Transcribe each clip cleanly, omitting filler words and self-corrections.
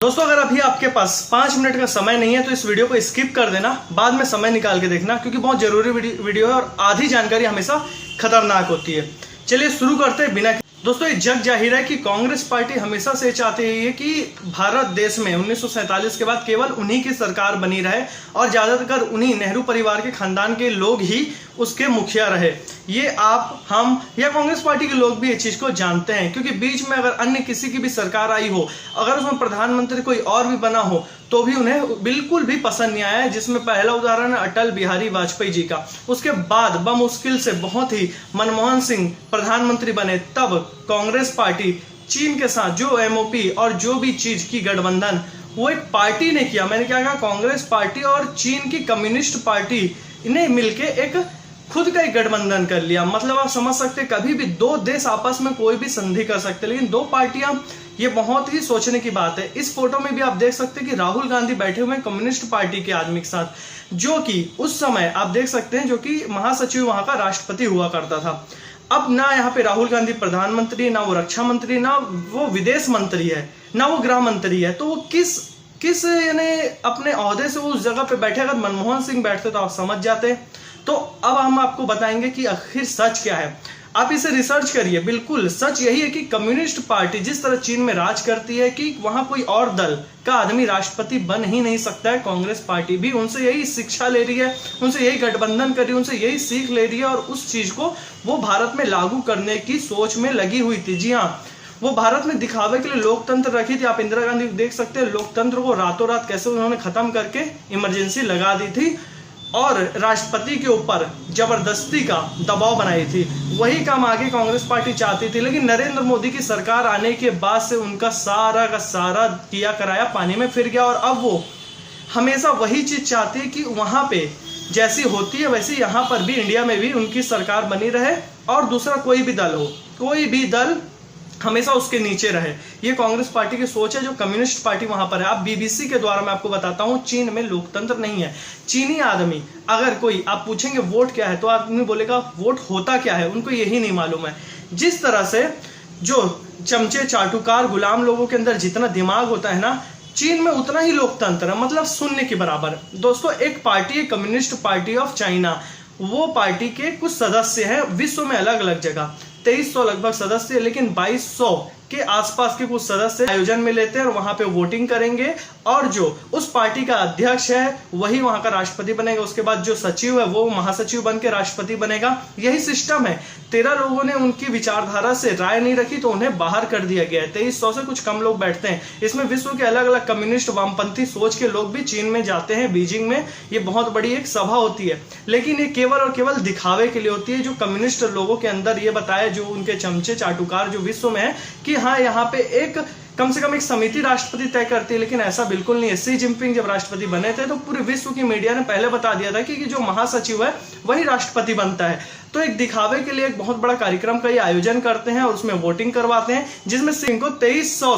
दोस्तों अगर अभी आपके पास 5 मिनट का समय नहीं है तो इस वीडियो को स्किप कर देना, बाद में समय निकाल के देखना क्योंकि बहुत जरूरी वीडियो है और आधी जानकारी हमेशा खतरनाक होती है। चलिए शुरू करते हैं बिना। दोस्तों ये जग जाहिर है कि कांग्रेस पार्टी हमेशा से चाहती है कि भारत देश में 1947 के बाद केवल उन्हीं की सरकार बनी रहे और ज्यादातर उन्हीं नेहरू परिवार के खानदान के लोग ही उसके मुखिया रहे। ये आप, हम या कांग्रेस पार्टी के लोग भी ये चीज को जानते हैं क्योंकि बीच में अगर अन्य किसी की भी सरकार आई हो, अगर उसमें प्रधानमंत्री कोई और भी बना हो तो भी उन्हें बिल्कुल भी पसंद नहीं आया। जिसमें पहला उदाहरण है अटल बिहारी वाजपेयी जी का। उसके बाद बमुश्किल से बहुत ही मनमोहन सिंह प्रधानमंत्री बने, तब कांग्रेस पार्टी चीन के साथ जो एमओपी और जो भी चीज की गठबंधन वो एक पार्टी ने किया। मैंने क्या कहा, कांग्रेस पार्टी और चीन की कम्युनिस्ट पार्टी ने मिलके एक खुद का एक गठबंधन कर लिया। मतलब आप समझ सकते हैं कभी भी दो देश आपस में कोई भी संधि कर सकते, लेकिन दो पार्टियां, ये बहुत ही सोचने की बात है। इस फोटो में भी आप देख सकते हैं कि राहुल गांधी बैठे हुए हैं कम्युनिस्ट पार्टी के आदमी के साथ, जो कि उस समय आप देख सकते हैं जो कि महासचिव वहां का राष्ट्रपति हुआ करता था। अब ना यहाँ पे राहुल गांधी प्रधानमंत्री, ना वो रक्षा मंत्री, ना वो विदेश मंत्री है, ना वो गृह मंत्री है, तो वो किस यानी अपने ओहदे से वो उस जगह पे बैठे। अगर मनमोहन सिंह बैठते तो आप समझ जाते। तो अब हम आपको बताएंगे कि आखिर सच क्या है। आप इसे रिसर्च करिए। बिल्कुल सच यही है कि कम्युनिस्ट पार्टी जिस तरह चीन में राज करती है कि वहां कोई और दल का आदमी राष्ट्रपति बन ही नहीं सकता है, कांग्रेस पार्टी भी उनसे यही शिक्षा ले रही है, उनसे यही गठबंधन कर रही है, उनसे यही सीख ले रही है और उस चीज को वो भारत में लागू करने की सोच में लगी हुई थी। जी हाँ, वो भारत में दिखावे के लिए लोकतंत्र रखी थी। आप इंदिरा गांधी देख सकते हैं, लोकतंत्र को रातों रात कैसे उन्होंने खत्म करके इमरजेंसी लगा दी थी और राष्ट्रपति के ऊपर जबरदस्ती का दबाव बनाई थी। वही काम आगे कांग्रेस पार्टी चाहती थी, लेकिन नरेंद्र मोदी की सरकार आने के बाद से उनका सारा का सारा किया कराया पानी में फिर गया और अब वो हमेशा वही चीज चाहती है कि वहां पे जैसी होती है वैसी यहाँ पर भी इंडिया में भी उनकी सरकार बनी रहे और दूसरा कोई भी दल हो, कोई भी दल हमेशा उसके नीचे रहे। ये कांग्रेस पार्टी की सोच है, जो कम्युनिस्ट पार्टी वहां पर है। आप बीबीसी के द्वारा मैं आपको बताता हूं, चीन में लोकतंत्र नहीं है। चीनी आदमी अगर कोई आप पूछेंगे वोट क्या है तो आदमी बोलेगा वोट होता क्या है, उनको यही नहीं मालूम है। जिस तरह से जो चमचे चाटुकार गुलाम लोगों के अंदर जितना दिमाग होता है ना, चीन में उतना ही लोकतंत्र है, मतलब शून्य के बराबर। दोस्तों एक पार्टी है कम्युनिस्ट पार्टी ऑफ चाइना, वो पार्टी के कुछ सदस्य हैं विश्व में अलग अलग जगह, 2300 लगभग सदस्य, लेकिन 2200 के आसपास के कुछ सदस्य आयोजन में लेते हैं और वहां पे वोटिंग करेंगे और जो उस पार्टी का अध्यक्ष है वही वहां का राष्ट्रपति बनेगा। उसके बाद जो सचिव है वो महासचिव बन के राष्ट्रपति बनेगा। यही सिस्टम है। 13 लोगों ने उनकी विचारधारा से राय नहीं रखी तो उन्हें बाहर कर दिया गया है। 2300 से कुछ कम लोग बैठते हैं। इसमें विश्व के अलग अलग कम्युनिस्ट वामपंथी सोच के लोग भी चीन में जाते हैं, बीजिंग में। ये बहुत बड़ी एक सभा होती है, लेकिन ये केवल और केवल दिखावे के लिए होती है। जो कम्युनिस्ट लोगों के अंदर ये बताया, जो उनके चमचे चाटुकार जो विश्व में है, कि हाँ यहाँ पे एक कम से कम एक समिति राष्ट्रपति तय करती है, लेकिन ऐसा बिल्कुल नहीं है। शी जिनपिंग जब राष्ट्रपति बने थे तो पूरे विश्व की मीडिया ने पहले बता दिया था कि जो महासचिव है वही राष्ट्रपति बनता है। तो एक दिखावे के लिए एक बहुत बड़ा कार्यक्रम का ये आयोजन करते हैं और उसमें वोटिंग करवाते हैं, जिसमें सिंह को 2300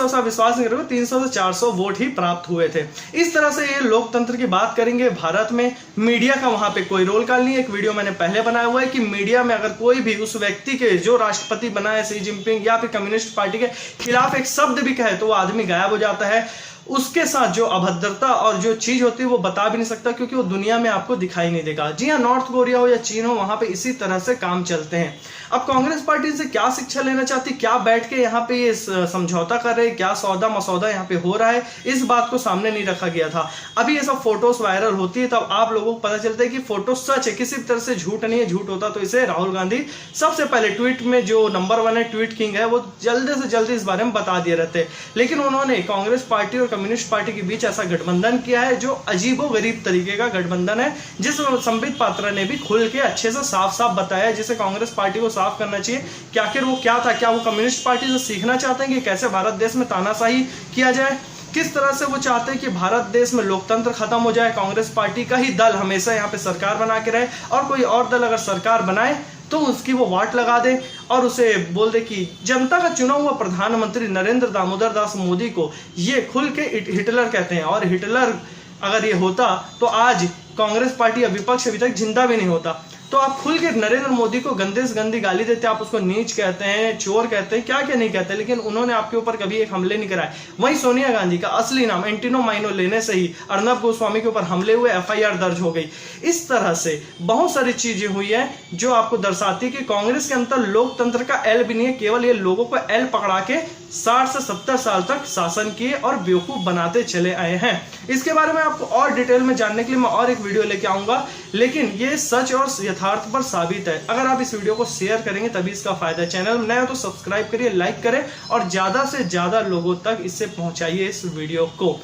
से विश्वास नहीं करोगे, 300 से 400 वोट ही प्राप्त हुए थे। इस तरह से ये लोकतंत्र की बात करेंगे। भारत में मीडिया का वहां पे कोई रोल का नहीं है। एक वीडियो मैंने पहले बनाया हुआ है कि मीडिया में अगर कोई भी उस व्यक्ति के जो राष्ट्रपति बना है, शी जिनपिंग या फिर कम्युनिस्ट पार्टी के खिलाफ एक शब्द भी कहे तो वो आदमी गायब हो जाता है। उसके साथ जो अभद्रता और जो चीज होती है वो बता भी नहीं सकता, क्योंकि वो दुनिया में आपको दिखाई नहीं देगा। जी हाँ, नॉर्थ कोरिया हो या चीन हो, वहां पे इसी तरह से काम चलते हैं। अब कांग्रेस पार्टी से क्या शिक्षा लेना चाहती, क्या बैठ के यहाँ पे ये समझौता कर रहे, क्या सौदा मसौदा यहाँ पे हो रहा है, इस बात को सामने नहीं रखा गया था। अभी ये सब फोटोज वायरल होती है तब आप लोगों को पता चलता है कि फोटो सच है, किसी तरह से झूठ नहीं है। झूठ होता तो इसे राहुल गांधी सबसे पहले ट्वीट में जो नंबर 1 है, ट्वीट किंग है, वो जल्दी से जल्दी इस बारे में बता दिए रहते। लेकिन उन्होंने कांग्रेस पार्टी और कम्युनिस्ट पार्टी के बीच ऐसा गठबंधन किया है जो अजीबोगरीब तरीके का गठबंधन है, जिस संबित पात्रा ने भी खुल के अच्छे से साफ साफ बताया, जिसे कांग्रेस पार्टी को साफ करना चाहिए कि आखिर वो क्या था। क्या वो कम्युनिस्ट पार्टी से सीखना चाहते हैं कि कैसे भारत देश में तानाशाही किया जाए, किस तरह से वो चाहते हैं कि भारत देश में लोकतंत्र खत्म हो जाए, कांग्रेस पार्टी का ही दल हमेशा यहाँ पे सरकार बना के रहे और कोई और दल अगर सरकार बनाए तो उसकी वो वाट लगा दे और उसे बोल दे कि जनता का चुना हुआ प्रधानमंत्री नरेंद्र दामोदर दास मोदी को ये खुल के हिटलर कहते हैं। और हिटलर अगर ये होता तो आज कांग्रेस पार्टी या विपक्ष अभी तक जिंदा भी नहीं होता। तो आप खुल के नरेंद्र मोदी को गंदे से गंदी गाली देते हैं, आप उसको नीच कहते हैं, चोर कहते हैं, क्या क्या नहीं कहते, लेकिन उन्होंने आपके ऊपर कभी एक हमले नहीं कराए। वहीं सोनिया गांधी का असली नाम एंटिनो माइनो लेने से ही अर्नब गोस्वामी के ऊपर हमले हुए, FIR दर्ज हो गई। इस तरह से बहुत सारी चीजें हुई है जो आपको दर्शाती है कि कांग्रेस के अंदर लोकतंत्र का एल भी नहीं है, केवल ये लोगों को एल पकड़ा के 60 से 70 साल तक शासन किए और बेवकूफ बनाते चले आए हैं। इसके बारे में आपको और डिटेल में जानने के लिए मैं और एक वीडियो लेके आऊंगा, लेकिन ये सच और यथार्थ पर साबित है। अगर आप इस वीडियो को शेयर करेंगे तभी इसका फायदा है। चैनल में नए हो तो सब्सक्राइब करिए, लाइक करें और ज्यादा से ज्यादा लोगों तक इससे पहुंचाइए इस वीडियो को।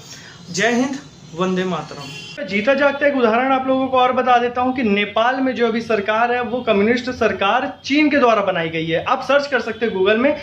जय हिंद, वंदे मातरम। जीता जागता एक उदाहरण आप लोगों को और बता देता हूं कि नेपाल में जो अभी सरकार है वो कम्युनिस्ट सरकार चीन के द्वारा बनाई गई है। आप सर्च कर सकते हैं गूगल में।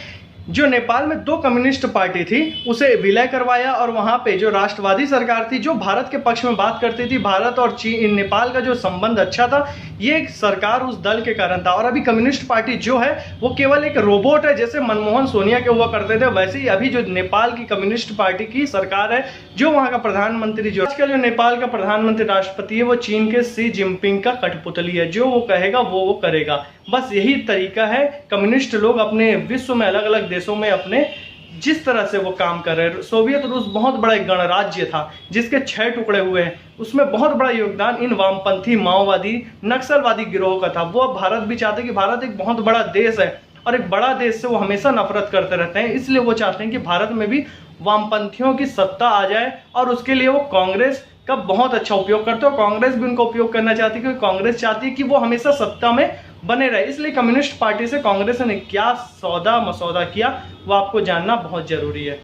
जो नेपाल में 2 कम्युनिस्ट पार्टी थी उसे विलय करवाया और वहां पे जो राष्ट्रवादी सरकार थी जो भारत के पक्ष में बात करती थी, भारत और चीन नेपाल का जो संबंध अच्छा था, ये सरकार उस दल के कारण था। और अभी कम्युनिस्ट पार्टी जो है वो केवल एक रोबोट है, जैसे मनमोहन सोनिया के हुआ करते थे वैसे ही अभी जो नेपाल की कम्युनिस्ट पार्टी की सरकार है, जो वहां का प्रधानमंत्री जो आजकल जो नेपाल का प्रधानमंत्री राष्ट्रपति है वो चीन के शी जिनपिंग का कठपुतली है, जो वो कहेगा वो करेगा। बस यही तरीका है। कम्युनिस्ट लोग अपने विश्व में अलग अलग देशों में अपने जिस तरह से वो काम कर रहे हैं। सोवियत रूस बहुत बड़ा एक गणराज्य था जिसके 6 टुकड़े हुए हैं, उसमें बहुत बड़ा योगदान इन वामपंथी माओवादी नक्सलवादी गिरोह का था। वो अब भारत भी चाहते हैं कि भारत एक बहुत बड़ा देश है और एक बड़ा देश से वो हमेशा नफरत करते रहते हैं, इसलिए वो चाहते हैं कि भारत में भी वामपंथियों की सत्ता आ जाए और उसके लिए वो कांग्रेस का बहुत अच्छा उपयोग करते हो। कांग्रेस भी उनका उपयोग करना चाहती है क्योंकि कांग्रेस चाहती है कि वो हमेशा सत्ता में बने रहे। इसलिए कम्युनिस्ट पार्टी से कांग्रेस ने क्या सौदा मसौदा किया वो आपको जानना बहुत जरूरी है।